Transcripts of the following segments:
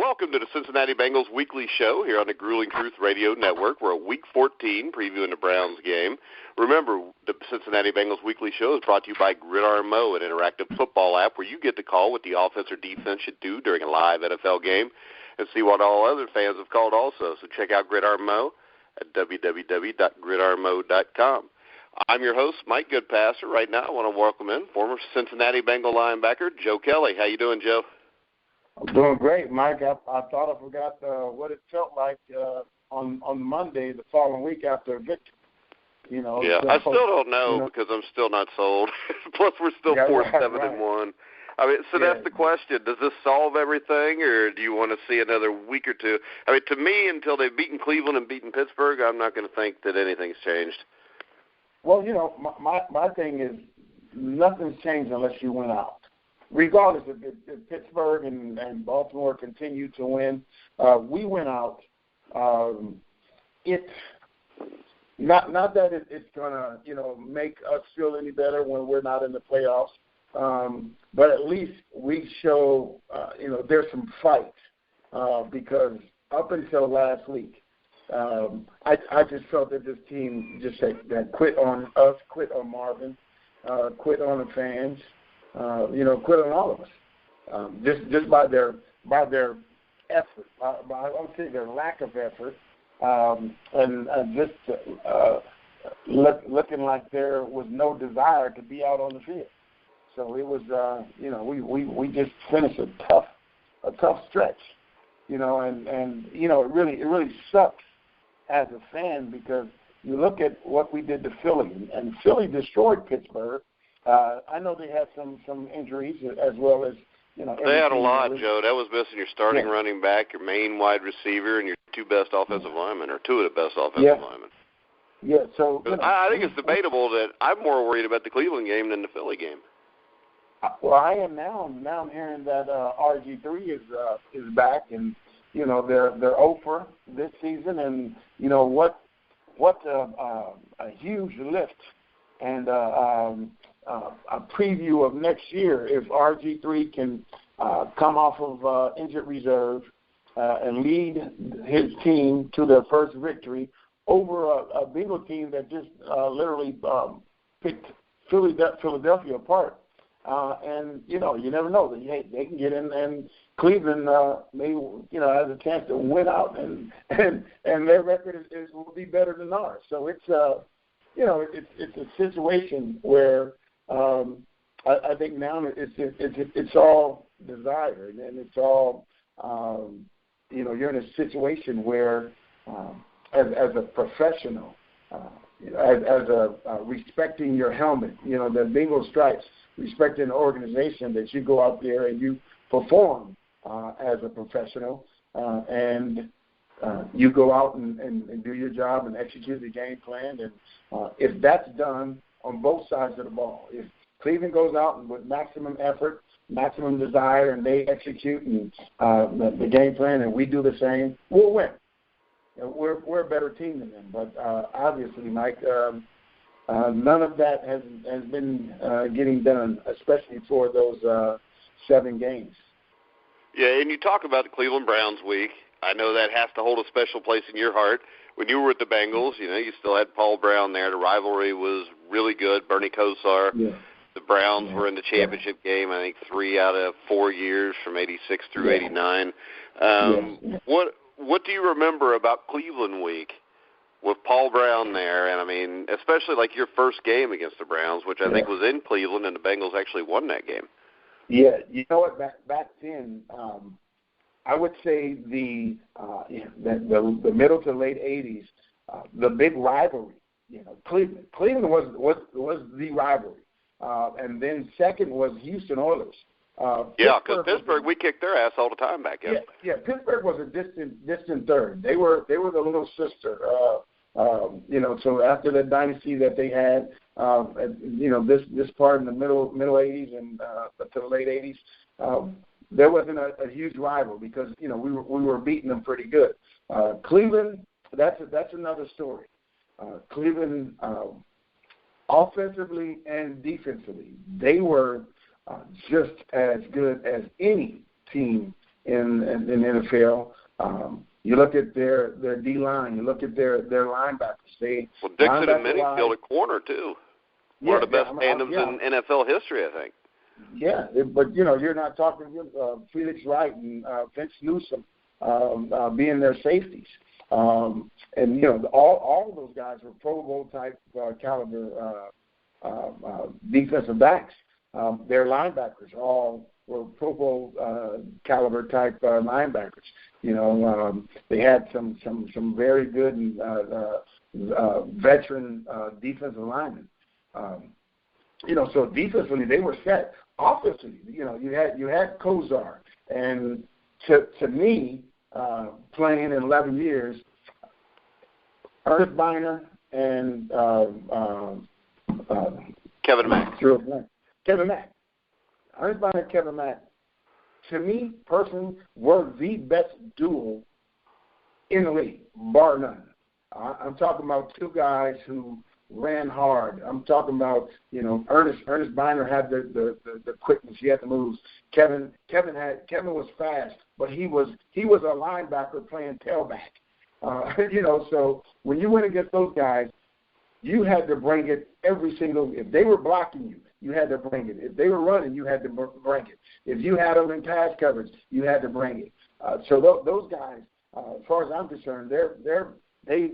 welcome to the Cincinnati Bengals Weekly Show here on the Grueling Truth Radio Network. We're at Week 14, previewing the Browns game. Remember, the Cincinnati Bengals Weekly Show is brought to you by Gridiron Mo, an interactive football app where you get to call what the offense or defense should do during a live NFL game and see what all other fans have called also. So check out Gridiron Mo at www.gridironmo.com. I'm your host, Mike Goodpaster. Right now I want to welcome in former Cincinnati Bengal linebacker Joe Kelly. How you doing, Joe? I'm doing great, Mike. I thought I forgot what it felt like on Monday, the following week after a victory. You know. Yeah, I still don't know because I'm still not sold. Plus, we're still 4-7-1. I mean, so that's the question. Does this solve everything, or do you want to see another week or two? I mean, to me, until they've beaten Cleveland and beaten Pittsburgh, I'm not going to think that anything's changed. Well, you know, my thing is nothing's changed unless you win out. Regardless if Pittsburgh and Baltimore continue to win, we win out. It's not that it's gonna make us feel any better when we're not in the playoffs, but at least we show there's some fight because up until last week, I just felt that this team just had quit on us, quit on Marvin, quit on the fans. Quit on all of us, just by their effort. I would say their lack of effort, and just looking like there was no desire to be out on the field. So it was, we just finished a tough stretch, and it really sucks as a fan because you look at what we did to Philly, and Philly destroyed Pittsburgh. I know they had some injuries as well as, They had a lot, Joe. That was missing your starting running back, your main wide receiver, and your two best offensive linemen, or two of the best offensive linemen. Yeah, so... I think it's debatable that I'm more worried about the Cleveland game than the Philly game. Well, I am now. Now I'm hearing that RG3 is back, and, they're over this season, and, what a huge lift and a preview of next year if RG3 can come off of injured reserve and lead his team to their first victory over a Bengal team that just literally picked Philadelphia apart. And, you never know. They can get in, and Cleveland may, has a chance to win out, and their record will be better than ours. So it's it's a situation where I think now it's all desire, and it's all you're in a situation where as a professional, as a respecting your helmet, the Bengal stripes, respecting the organization, that you go out there and you perform as a professional, and you go out and do your job and execute the game plan. And if that's done on both sides of the ball, if Cleveland goes out with maximum effort, maximum desire, and they execute and the game plan, and we do the same, we'll win. We're a better team than them. But obviously, Mike, none of that has been getting done, especially for those 7 games. Yeah, and you talk about the Cleveland Browns week. I know that has to hold a special place in your heart. When you were with the Bengals, you still had Paul Brown there. The rivalry was really good. Bernie Kosar. Yeah. The Browns were in the championship game, I think, 3 out of 4 years from 86 through 89. What do you remember about Cleveland week with Paul Brown there? And, I mean, especially like your first game against the Browns, which I think was in Cleveland, and the Bengals actually won that game. Yeah, you know what, back then, I would say the middle to late 80s, the big rivalry, Cleveland was the rivalry. And then second was Houston Oilers. Because Pittsburgh, we kicked their ass all the time back then. Yeah, Pittsburgh was a distant third. They were the little sister. So after the dynasty that they had, this part in the middle 80s and to the late 80s, there wasn't a huge rival because we were beating them pretty good. Cleveland, that's another story. Cleveland, offensively and defensively, they were just as good as any team in the NFL. You look at their D-line. You look at their linebackers. Dixon and Minnifield at corner, too. One of the best tandems in NFL history, I think. Yeah, but, you're not talking Felix Wright and Vince Newsom being their safeties. And, all of those guys were Pro Bowl-type caliber defensive backs. Their linebackers all were Pro Bowl caliber type linebackers. They had some very good veteran defensive linemen. So defensively they were set. Offensively, you had Kozar, and to me, playing in 11 years, Ernest Biner and Kevin Mack. Kevin Mack. Ernest Biner and Kevin Mack, to me, personally, were the best duo in the league, bar none. I'm talking about two guys who ran hard. I'm talking about, Ernest Biner had the quickness. He had the moves. Kevin was fast, but he was a linebacker playing tailback. So when you went against those guys, you had to bring it every single. If they were blocking you, you had to bring it. If they were running, you had to bring it. If you had them in pass coverage, you had to bring it. So those guys, as far as I'm concerned, they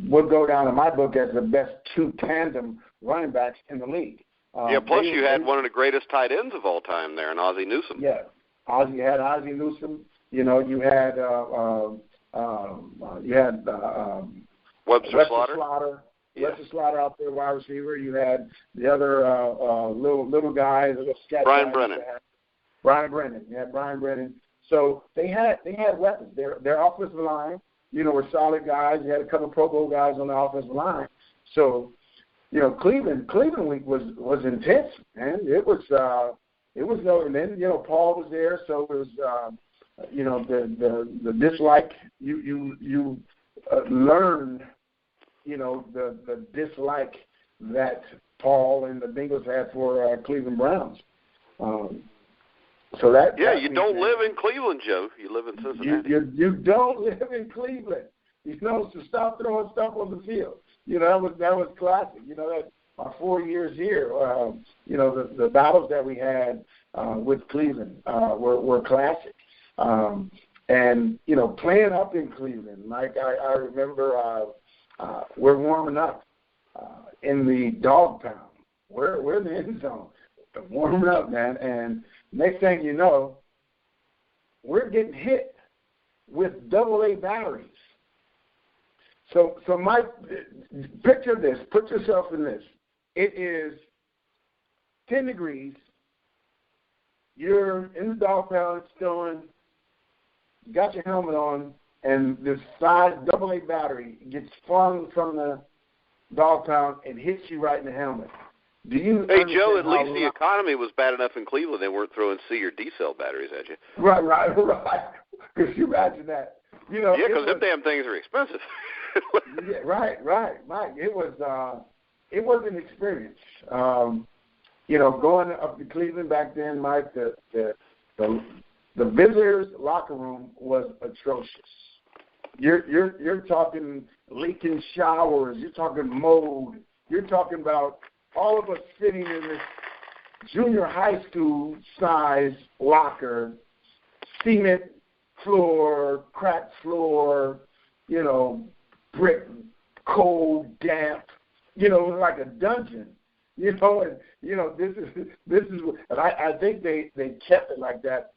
would go down in my book as the best two tandem running backs in the league. Plus you had one of the greatest tight ends of all time there in Ozzie Newsome. Yeah, you had Ozzie Newsome. You had Webster Slaughter. Yeah. Webster Slaughter out there, wide receiver. You had the other little guy, little scat Brian guy. Brennan. You had Brian Brennan. So they had weapons. Their offensive line, were solid guys. You had a couple of Pro Bowl guys on the offensive line. So, Cleveland week was intense, man. It was no, and then Paul was there, so it was the dislike you learned. The dislike that Paul and the Bengals had for Cleveland Browns. So that you don't live in Cleveland, Joe. You live in Cincinnati. You don't live in Cleveland. So stop throwing stuff on the field. That was classic. That our 4 years here. The battles that we had with Cleveland were classic. And playing up in Cleveland, like I remember. We're warming up in the dog pound. We're in the end zone, warming up, man. And next thing you know, we're getting hit with AA batteries. So picture this. Put yourself in this. It is 10 degrees. You're in the dog pound, stowing. You got your helmet on. And this size AA battery gets flung from the dog pound and hits you right in the helmet. Do you? Hey, Joe, at least the economy was bad enough in Cleveland they weren't throwing C or D cell batteries at you. Right. Could you imagine that? Yeah, because them damn things are expensive. Yeah, right. It was an experience. Going up to Cleveland back then, Mike, the visitors' locker room was atrocious. You're talking leaking showers. You're talking mold. You're talking about all of us sitting in this junior high school size locker, cement floor, cracked floor, brick, cold, damp, like a dungeon. This is, and I think they kept it like that,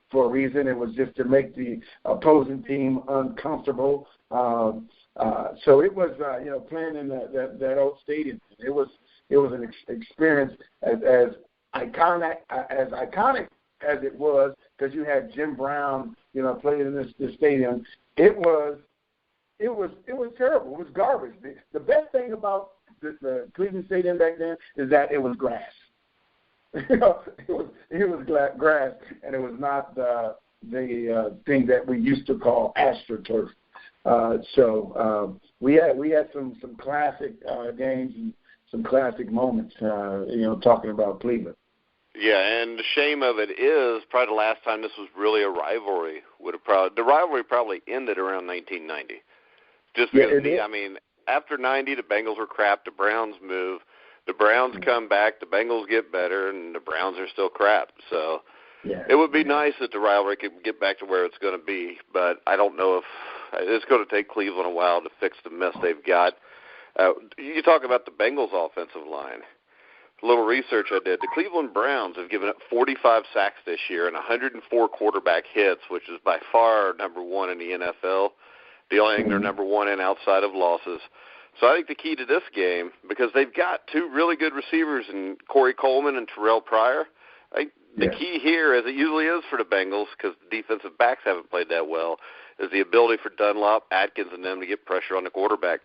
for a reason. It was just to make the opposing team uncomfortable. So it was, playing in that old stadium. It was an experience as iconic as it was, because you had Jim Brown, playing in this stadium. It was terrible. It was garbage. The best thing about the Cleveland Stadium back then is that it was grass. It was grass, and it was not the thing that we used to call AstroTurf. So we had some classic games and some classic moments. Talking about Cleveland. Yeah, and the shame of it is probably the last time this was really a rivalry. The rivalry probably ended around 1990. Just because, after 90, the Bengals were crap. The Browns move. The Browns come back. The Bengals get better, and the Browns are still crap. So it would be nice that the rivalry could get back to where it's going to be, but I don't know if it's going to take Cleveland a while to fix the mess they've got. You talk about the Bengals' offensive line. A little research I did. The Cleveland Browns have given up 45 sacks this year and 104 quarterback hits, which is by far number one in the NFL. The only thing they're number one in outside of losses. So I think the key to this game, because they've got two really good receivers in Corey Coleman and Terrell Pryor, the key here, as it usually is for the Bengals, because the defensive backs haven't played that well, is the ability for Dunlop, Atkins, and them to get pressure on the quarterback.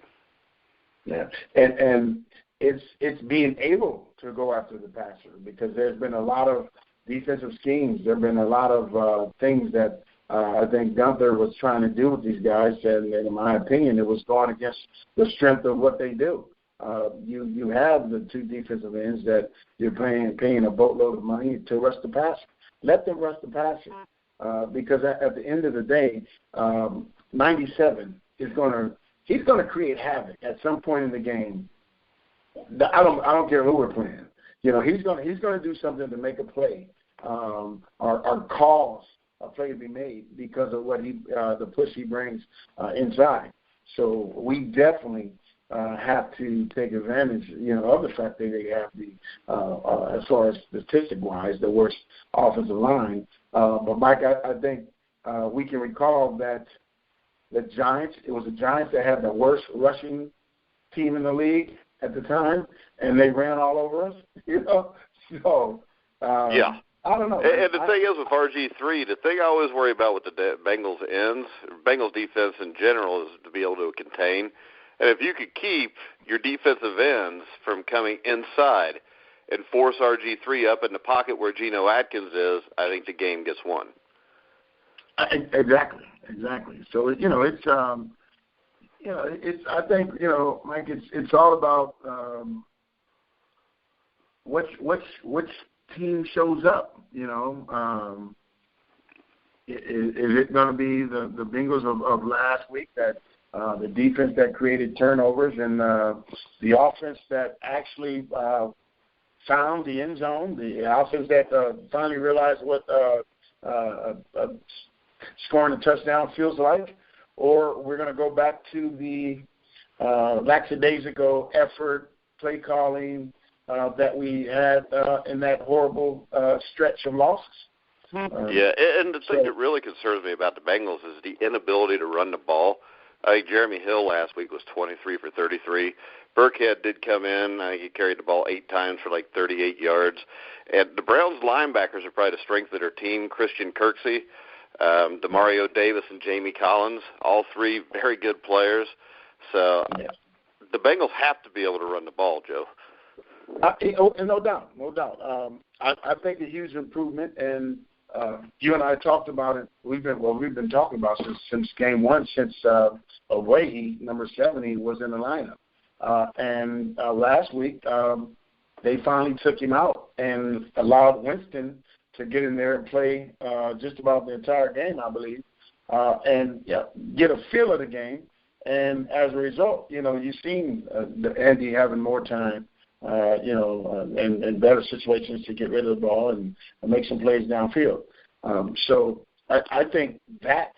Yeah, and it's being able to go after the passer, because there's been a lot of defensive schemes. There have been a lot of things that I think Gunther was trying to do with these guys, and in my opinion, it was going against the strength of what they do. You have the two defensive ends that you're paying a boatload of money to rush the passer. Let them rush the passer, because at the end of the day, 97 he's going to create havoc at some point in the game. I don't care who we're playing. He's going to do something to make a play, or cause a play to be made because of what the push he brings inside. So we definitely have to take advantage, of the fact that they have as far as statistic-wise, the worst offensive line. But Mike, I think we can recall that the Giants. It was the Giants that had the worst rushing team in the league at the time, and they ran all over us. So I don't know. And the thing is with RG3, the thing I always worry about with the Bengals defense in general, is to be able to contain. And if you could keep your defensive ends from coming inside and force RG3 up in the pocket where Geno Atkins is, I think the game gets won. Exactly. So it's I think Mike, it's all about which team shows up. Is it going to be the Bengals of last week, that the defense that created turnovers and the offense that actually found the end zone, the offense that finally realized what scoring a touchdown feels like? Or we're going to go back to the lackadaisical effort, play calling that we had in that horrible stretch of losses. And the thing that really concerns me about the Bengals is the inability to run the ball. I think Jeremy Hill last week was 23 for 33. Burkhead did come in. I think he carried the ball 8 times for like 38 yards. And the Browns linebackers are probably the strength of their team. Christian Kirksey, Demario Davis, and Jamie Collins, all three very good players. So the Bengals have to be able to run the ball, Joe. No doubt. I think a huge improvement, and you and I talked about it. We've been talking about since game one, since Away, number 70, was in the lineup, and last week they finally took him out and allowed Winston to get in there and play just about the entire game, I believe, and get a feel of the game. And as a result, you've seen Andy having more time, and better situations to get rid of the ball and make some plays downfield. So I think that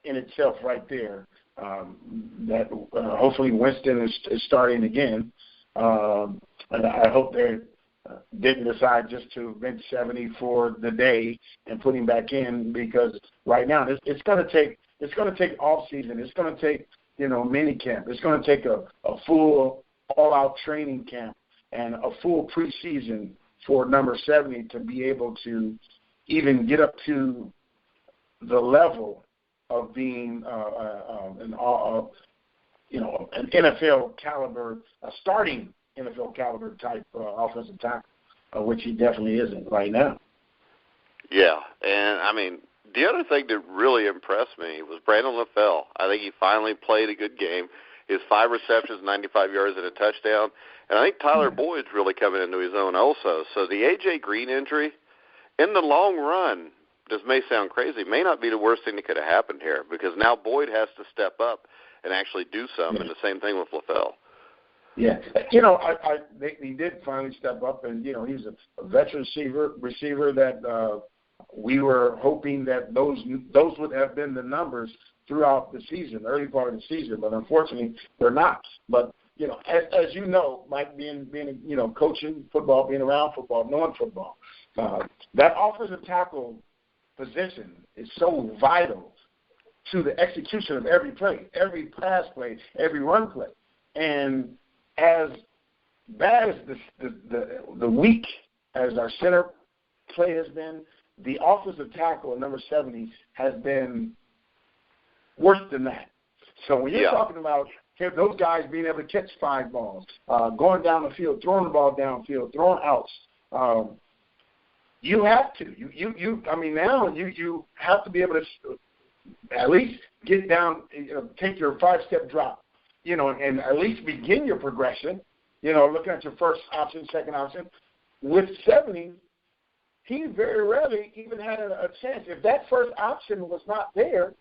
in itself right there, that hopefully Winston is starting again. And I hope they didn't decide just to bench 70 for the day and put him back in, because right now it's going to take off season. It's going to take mini camp. It's going to take a full all-out training camp and a full preseason for number 70 to be able to even get up to the level of being an NFL caliber, a starting NFL caliber type offensive tackle, which he definitely isn't right now. Yeah, and I mean, the other thing that really impressed me was Brandon LaFell. I think he finally played a good game. his 5 receptions, 95 yards, and a touchdown. And I think Tyler Boyd's really coming into his own also. So the A.J. Green injury, in the long run, this may sound crazy, may not be the worst thing that could have happened here, because now Boyd has to step up and actually do some, and the same thing with LaFell. Yeah, he did finally step up, and he's a veteran receiver that we were hoping that those would have been the numbers throughout the season, early part of the season, but unfortunately they're not. But as you know, Mike, being coaching football, being around football, knowing football, that offensive tackle position is so vital to the execution of every play, every pass play, every run play, and as bad as the week as our center play has been, the offensive tackle, number 70, has been worse than that. So when you're talking about those guys being able to catch 5 balls, going down the field, throwing the ball downfield, throwing outs, you have to. Now you have to be able to at least get down, take your 5-step drop, and at least begin your progression, looking at your first option, second option. With 70, he very rarely even had a chance. If that first option was not there,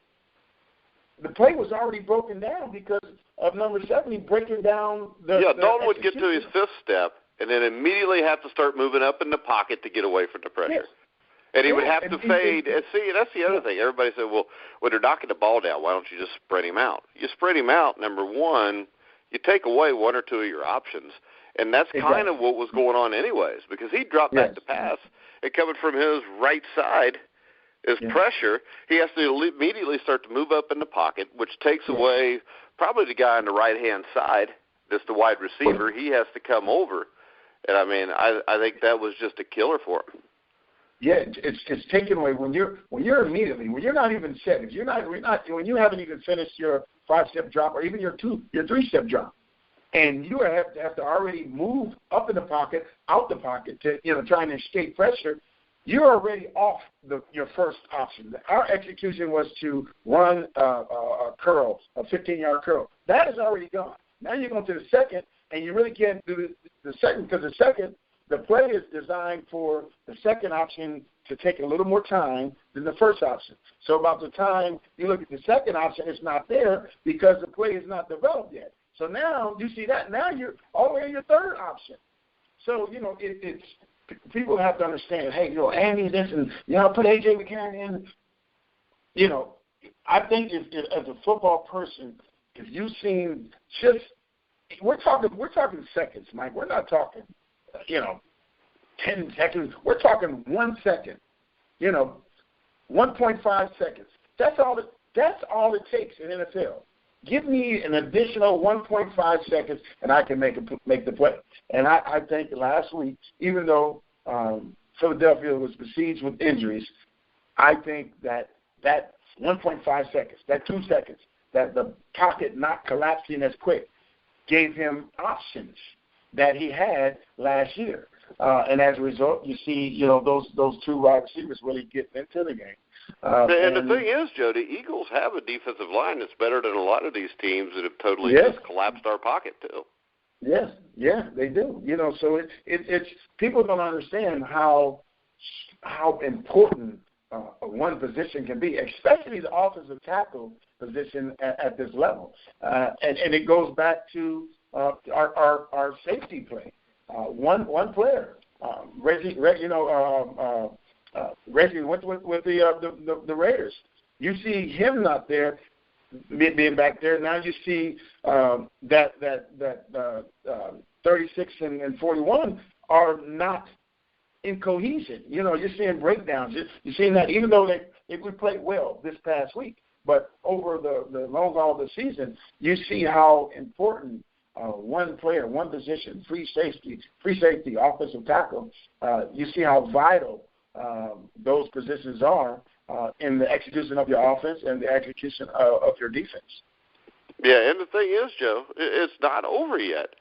the play was already broken down because of number 70 breaking down the Dalton would get to his 5th step and then immediately have to start moving up in the pocket to get away from the pressure. Yes. And he would have to fade. And see, that's the other thing. Everybody said, well, when they're knocking the ball down, why don't you just spread him out? You spread him out, number one, you take away 1 or 2 of your options. And that's kind of what was going on anyways, because he dropped back to pass, and coming from his right side is pressure. He has to immediately start to move up in the pocket, which takes away probably the guy on the right-hand side, that's the wide receiver. He has to come over. And, I think that was just a killer for him. Yeah, it's taken away when you're not even set. When you haven't even finished your 5-step drop or even your 3-step drop, and you have to already move up in the pocket, out the pocket to trying to escape pressure. You're already off your first option. Our execution was to run a curl, a 15-yard curl. That is already gone. Now you're going to the second, and you really can't do the second because the play is designed for the second option to take a little more time than the first option. So about the time you look at the second option, it's not there because the play is not developed yet. So now you see that. Now you're all the way in your third option. So, it's people have to understand, hey, Andy's this and, put A.J. McCarron in. I think if as a football person, if you've seen we're talking seconds, Mike. We're not talking, 10 seconds. We're talking 1 second, 1.5 seconds. That's all it takes in NFL. Give me an additional 1.5 seconds, and I can make the play. And I think last week, even though Philadelphia was besieged with injuries, I think that 1.5 seconds, that 2 seconds, that the pocket not collapsing as quick, gave him options that he had last year. And as a result, you see, those 2 wide receivers really get into the game. And the thing is, Joe, the Eagles have a defensive line that's better than a lot of these teams that have totally just collapsed our pocket, too. Yes, they do. So it's people don't understand how important one position can be, especially the offensive tackle position at this level. And it goes back to our safety play. One player, Reggie went with the Raiders. You see him not there, being back there. Now you see that 36 and 41 are not in cohesion. You're seeing breakdowns. You're seeing that even though they played well this past week, but over the long haul of the season, you see how important one player, one position, free safety, offensive tackle. You see how vital those positions are in the execution of your offense and the execution of your defense. Yeah, and the thing is, Joe, it's not over yet.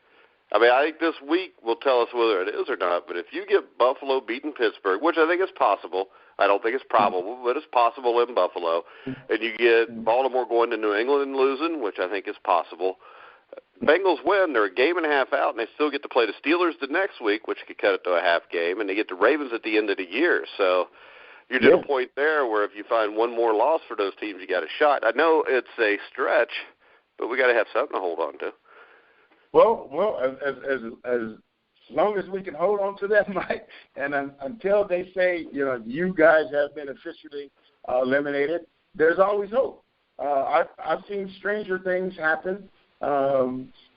I think this week will tell us whether it is or not, but if you get Buffalo beating Pittsburgh, which I think is possible, I don't think it's probable, but it's possible in Buffalo, and you get Baltimore going to New England and losing, which I think is possible, Bengals win, they're a game and a half out, and they still get to play the Steelers the next week, which could cut it to a half game, and they get the Ravens at the end of the year. So you're at a point there where if you find one more loss for those teams, you got a shot. I know it's a stretch, but we got to have something to hold on to. Well, as long as we can hold on to that, Mike, and until they say, you guys have been officially eliminated, there's always hope. I've seen stranger things happen.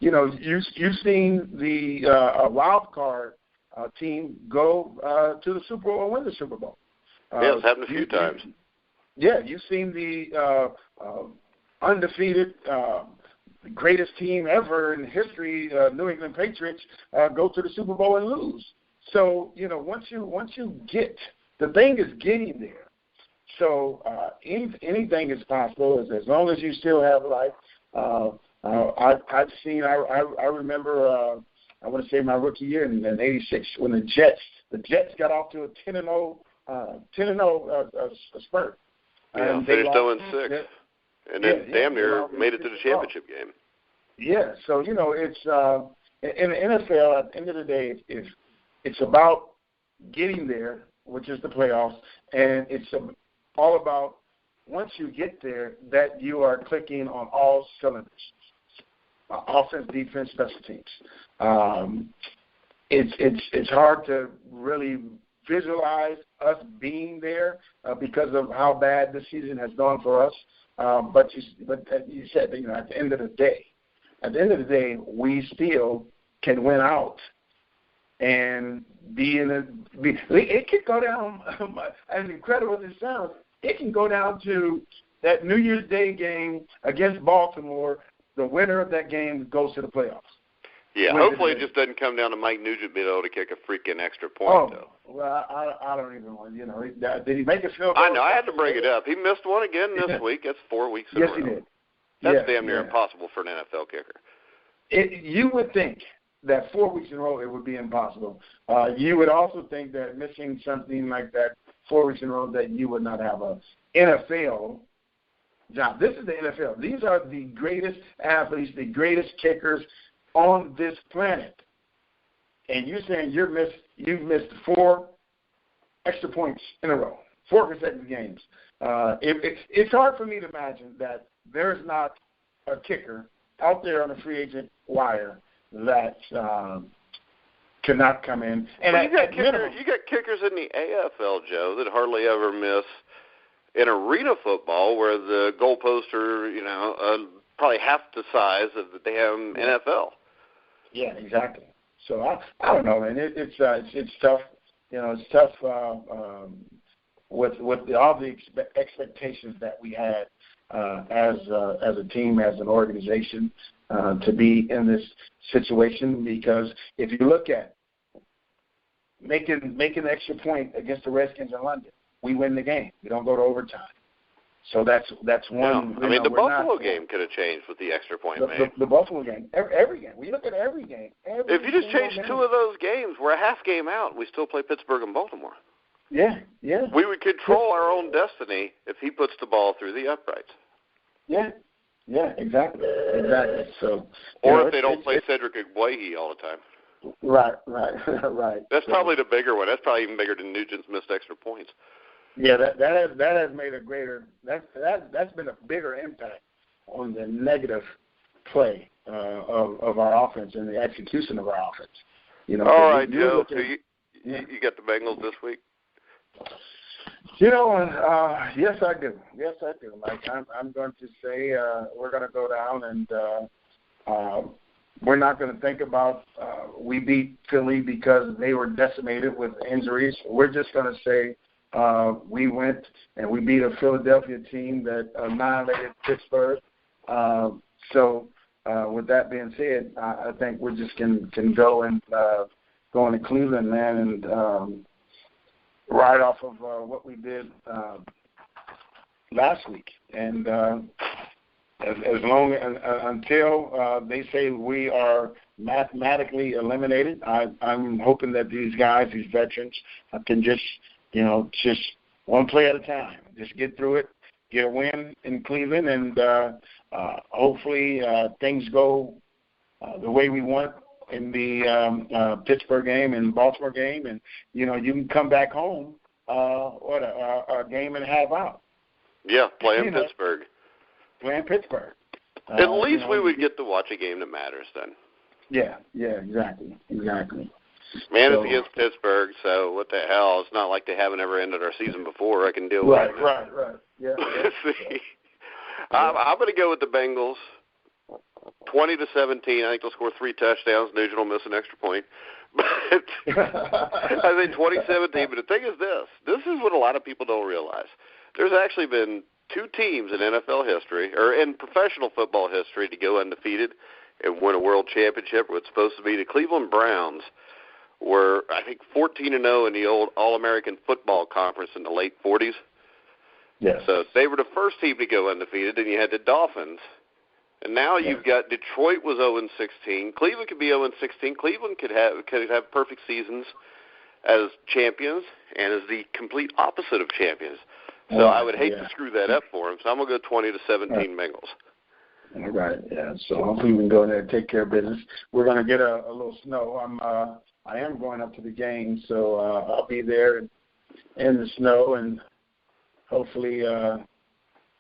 You've seen the wild card team go to the Super Bowl and win the Super Bowl. It's happened a few times. You've seen the undefeated greatest team ever in history, New England Patriots, go to the Super Bowl and lose. So, once you get, the thing is getting there. So anything is possible as long as you still have life. I remember, I want to say my rookie year in '86 when the Jets got off to a 10-0 spurt. Yeah, finished 0-6, and then damn near made it to the championship game. Yeah, so it's in the NFL. At the end of the day, it's about getting there, which is the playoffs, and it's all about once you get there that you are clicking on all cylinders. Offense, defense, special teams. It's hard to really visualize us being there because of how bad the season has gone for us. But you said, at the end of the day, we still can win out and be in it could go down, as incredible as it sounds, it can go down to that New Year's Day game against Baltimore. The winner of that game goes to the playoffs. Yeah, hopefully it just doesn't come down to Mike Nugent being able to kick a freaking extra point, though. Well, I don't even want, did he make a field goal? I know, I had to bring it up. He missed one again this week. That's 4 weeks in a row. Yes, he did. That's damn near impossible for an NFL kicker. You would think that 4 weeks in a row it would be impossible. You would also think that missing something like that 4 weeks in a row that you would not have a NFL job. This is the NFL. These are the greatest athletes, the greatest kickers on this planet. And you're saying you've missed 4 extra points in a row, 4 consecutive games. It's hard for me to imagine that there's not a kicker out there on the free agent wire that cannot come in. And you got kickers in the AFL, Joe, that hardly ever miss in arena football where the goalposts are, probably half the size of the damn NFL. Yeah, exactly. So I don't know, man. It's tough. It's tough with all the expectations that we had as a team, as an organization, to be in this situation. Because if you look at making an extra point against the Redskins in London, we win the game. We don't go to overtime. So that's one. Yeah. The Buffalo game could have changed with the extra point made. The Buffalo game, every game. We look at every game. If you just change 2 of those games, we're a half game out. We still play Pittsburgh and Baltimore. Yeah. We would control our own destiny if he puts the ball through the uprights. Yeah, exactly. So, or if they don't play Cedric Igbuehi all the time. Right. That's probably the bigger one. That's probably even bigger than Nugent's missed extra points. Yeah, that has made a greater that's been a bigger impact on the negative play of our offense and the execution of our offense. All right, Joe. So you got the Bengals this week? Yes, I do. Like I'm going to say we're going to go down and we're not going to think about we beat Philly because they were decimated with injuries. We're just going to say we went and we beat a Philadelphia team that annihilated Pittsburgh. So with that being said, I think we just can go and go into Cleveland, man, and ride off of what we did last week. And as long until they say we are mathematically eliminated, I'm hoping that these guys, these veterans, can just one play at a time. Just get through it, get a win in Cleveland, and hopefully things go the way we won in the Pittsburgh game and Baltimore game, and you can come back home a game and a half out. Yeah, playing Pittsburgh. Playing Pittsburgh. At least we would get to watch a game that matters then. Yeah, exactly. Man, it's against Pittsburgh, so what the hell? It's not like they haven't ever ended our season before. I can deal with it. Right. Yeah. Let's see. I'm going to go with the Bengals. 20-17. I think they'll score 3 touchdowns. Nugent will miss an extra point. But I think 20-17. But the thing is this is what a lot of people don't realize. There's actually been 2 teams in NFL history, or in professional football history, to go undefeated and win a world championship. What's supposed to be the Cleveland Browns were, I think, 14-0 in the old All-American Football Conference in the late 40s. Yes. So they were the first team to go undefeated, and you had the Dolphins. And now you've got Detroit was 0-16. Cleveland could be 0-16. Cleveland could have perfect seasons as champions and as the complete opposite of champions. So I would hate to screw that up for them. So I'm going to go 20-17 Bengals. All right, yeah. So hopefully we can go in there and take care of business. We're going to get a little snow. I am going up to the game, so I'll be there in the snow, and hopefully,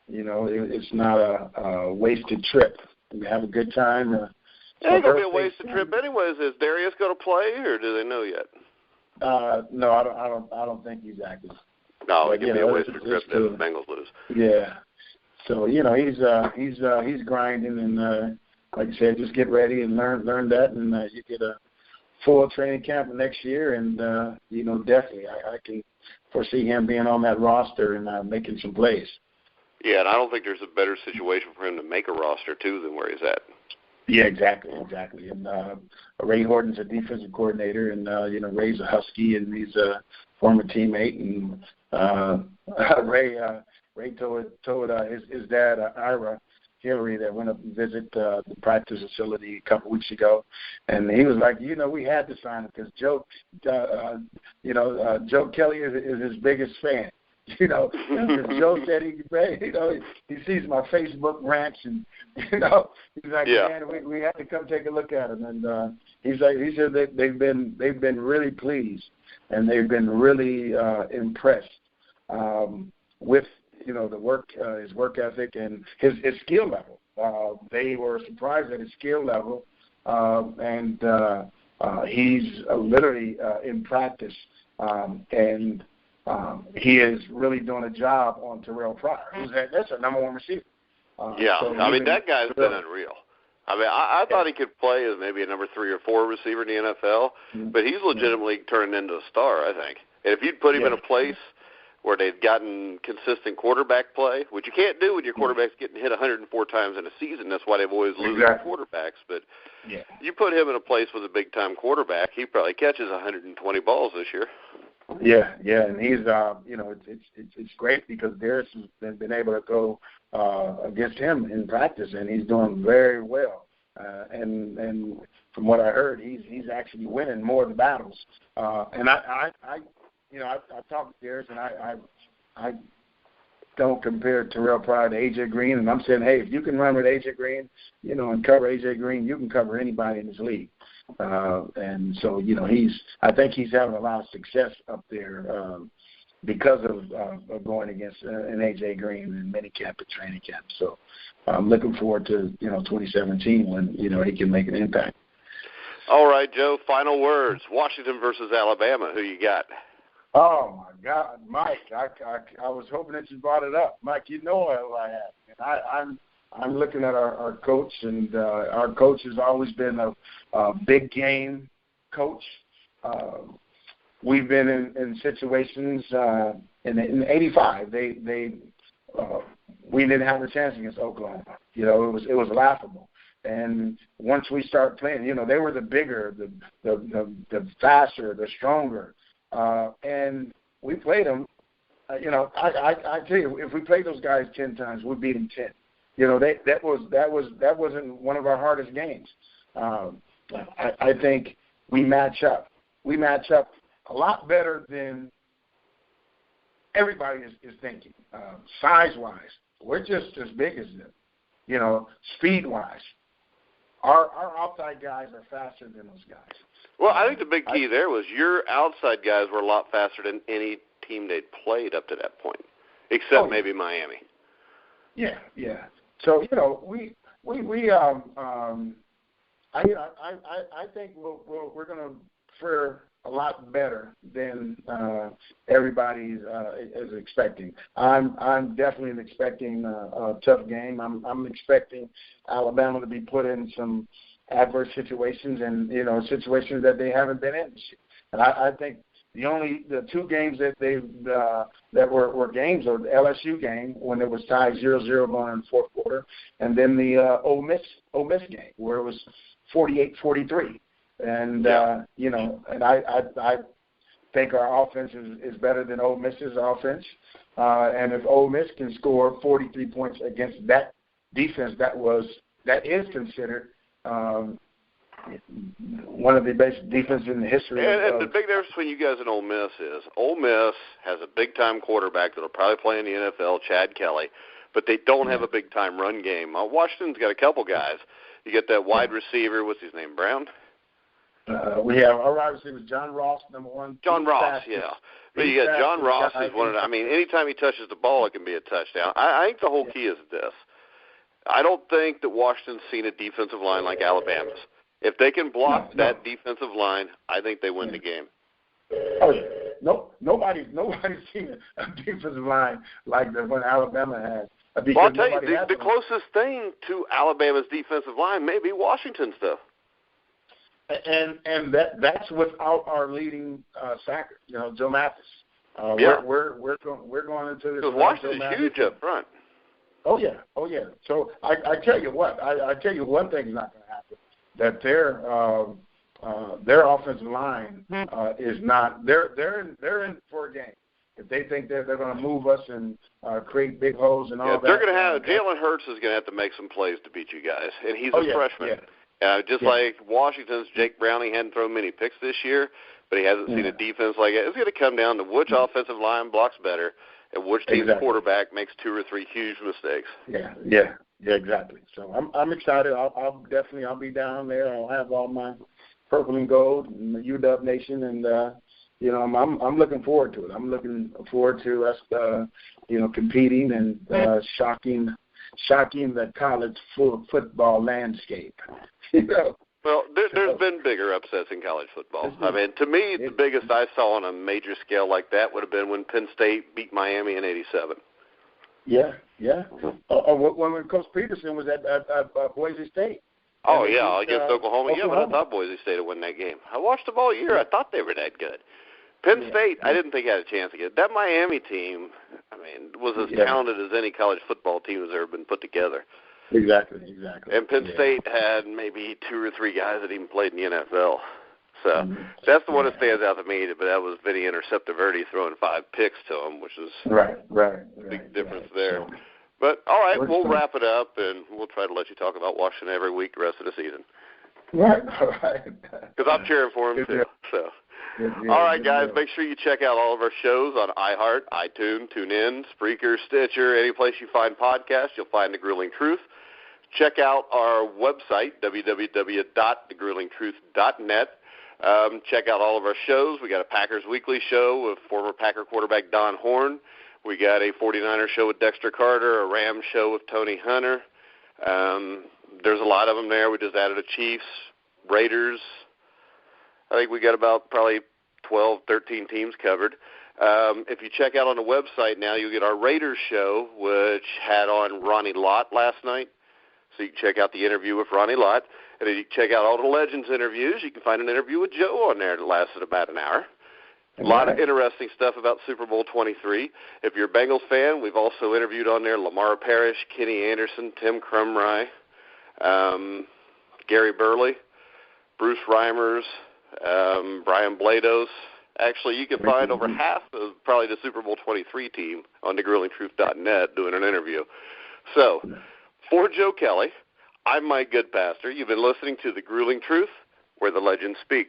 it's not a wasted trip. We have a good time. It ain't going to be a wasted trip anyways. Is Darius going to play, or do they know yet? No, I don't think he's active. No, it can be a wasted trip if the Bengals lose. Yeah. So he's grinding, and like I said, just get ready and learn that, and you get a full training camp next year, and definitely I can foresee him being on that roster and making some plays. Yeah, and I don't think there's a better situation for him to make a roster too than where he's at. Yeah, exactly. And Ray Horton's a defensive coordinator, and Ray's a Husky, and he's a former teammate, and Ray told his dad, Ira Hillary, that went up and visit the practice facility a couple weeks ago, and he was like, we had to sign him because Joe Kelly is his biggest fan. Joe said he sees my Facebook rants, and he's like, man, we had to come take a look at him, and he said they've been really pleased, and they've been really impressed with the work, his work ethic, and his skill level. They were surprised at his skill level, and he's literally in practice, and he is really doing a job on Terrell Pryor. That's a number 1 receiver. That guy's been unreal. I thought he could play as maybe a number 3 or 4 receiver in the NFL, but he's legitimately turned into a star, I think. And if you'd put him in a place where they'd gotten consistent quarterback play, which you can't do when your quarterback's getting hit 104 times in a season. That's why they've always losing quarterbacks. But you put him in a place with a big-time quarterback, he probably catches 120 balls this year. Yeah, and he's it's great because Darius has been able to go against him in practice, and he's doing very well. And from what I heard, he's actually winning more of the battles. And I talked to Darius, and I don't compare Terrell Pryor to A.J. Green, and I'm saying, hey, if you can run with A.J. Green, and cover A.J. Green, you can cover anybody in this league. And so, I think he's having a lot of success up there because of going against an A.J. Green in minicamp and training camp. So I'm looking forward to, 2017 when, he can make an impact. All right, Joe, final words. Washington versus Alabama. Who you got? Oh, my God, Mike, I was hoping that you brought it up. Mike, you know who I have. And I'm looking at our coach, and our coach has always been a big game coach. We've been in situations in '85. We didn't have a chance against Oklahoma. It was laughable. And once we start playing, they were the bigger, the faster, the stronger, and we played them. I tell you, if we played those guys 10 times, we beat them 10. That wasn't one of our hardest games. I think we match up. We match up a lot better than everybody is thinking. Size-wise, we're just as big as them. Speed-wise, our outside guys are faster than those guys. Well, I think the big key there was your outside guys were a lot faster than any team they'd played up to that point, except maybe Miami. Yeah. So I think we're going to fare a lot better than everybody is expecting. I'm definitely expecting a tough game. I'm expecting Alabama to be put in some adverse situations and situations that they haven't been in. And I think the two games that that were games are the LSU game when it was tied 0-0 going in the fourth quarter, and then the Ole Miss game where it was 48-43. And and I think our offense is better than Ole Miss's offense. And if Ole Miss can score 43 points against that defense, that is considered one of the best defenses in the history. And the big difference between you guys and Ole Miss is Ole Miss has a big-time quarterback that'll probably play in the NFL, Chad Kelly, but they don't have a big-time run game. Washington's got a couple guys. You get that wide receiver, what's his name, Brown? We have our wide receiver, John Ross, number one. John Ross, yeah. But you got John Ross is one of the, anytime he touches the ball, it can be a touchdown. I think the whole key is this. I don't think that Washington's seen a defensive line like Alabama's. If they can block that defensive line, I think they win the game. Oh, yeah. Nobody's seen a defensive line like the one Alabama has. Well, I'll tell you, the closest thing to Alabama's defensive line may be Washington's, though. And that's without our leading sacker, Joe Mathis. We're going into this. Because Washington's huge up front. Oh yeah. So I tell you what, I tell you one thing's not going to happen. That their offensive line is not. They're in for a game. If they think they're going to move us and create big holes and all that. They're going to have Jalen Hurts is going to have to make some plays to beat you guys, and he's a freshman. Yeah. Like Washington's Jake Browning hadn't thrown many picks this year, but he hasn't seen a defense like it. It's going to come down to which offensive line blocks better and which team's quarterback makes two or three huge mistakes. Yeah, exactly. So I'm excited. I'll be down there. I'll have all my purple and gold and the UW Nation, and I'm looking forward to it. I'm looking forward to us, competing and shocking the college football landscape. Well, there's been bigger upsets in college football. To me, the biggest I saw on a major scale like that would have been when Penn State beat Miami in '87. Yeah. When Coach Peterson was at Boise State. Oh, yeah, against Oklahoma. Yeah, but I thought Boise State would win that game. I watched them all year. I thought they were that good. Penn State, I didn't think had a chance to get it. That Miami team, was as talented as any college football team has ever been put together. Exactly. And Penn State had maybe two or three guys that even played in the NFL. So that's the one that stands out to me. But that was Vinny Interceptaverde throwing 5 picks to him, which is a big difference there. So, but, all right, we'll wrap it up, and we'll try to let you talk about Washington every week the rest of the season. Right, all right. Because I'm cheering for him, too. So. All right, guys, make sure you check out all of our shows on iHeart, iTunes, TuneIn, Spreaker, Stitcher, any place you find podcasts, you'll find The Grueling Truth. Check out our website, www.thegruelingtruth.net. Check out all of our shows. We got a Packers Weekly show with former Packer quarterback Don Horn. We got a 49er show with Dexter Carter, a Rams show with Tony Hunter. There's a lot of them there. We just added a Chiefs, Raiders. I think we got about probably 12, 13 teams covered. If you check out on the website now, you'll get our Raiders show, which had on Ronnie Lott last night. So you can check out the interview with Ronnie Lott. And if you check out all the Legends interviews, you can find an interview with Joe on there that lasted about an hour. A lot of interesting stuff about Super Bowl 23. If you're a Bengals fan, we've also interviewed on there Lamar Parrish, Kenny Anderson, Tim Crumry, Gary Burley, Bruce Reimers, Brian Blados. Actually, you can find over half of probably the Super Bowl 23 team on thegruelingtruth.net doing an interview. So, for Joe Kelly, I'm Mike Goodpaster. You've been listening to The Grueling Truth, where the legends speak.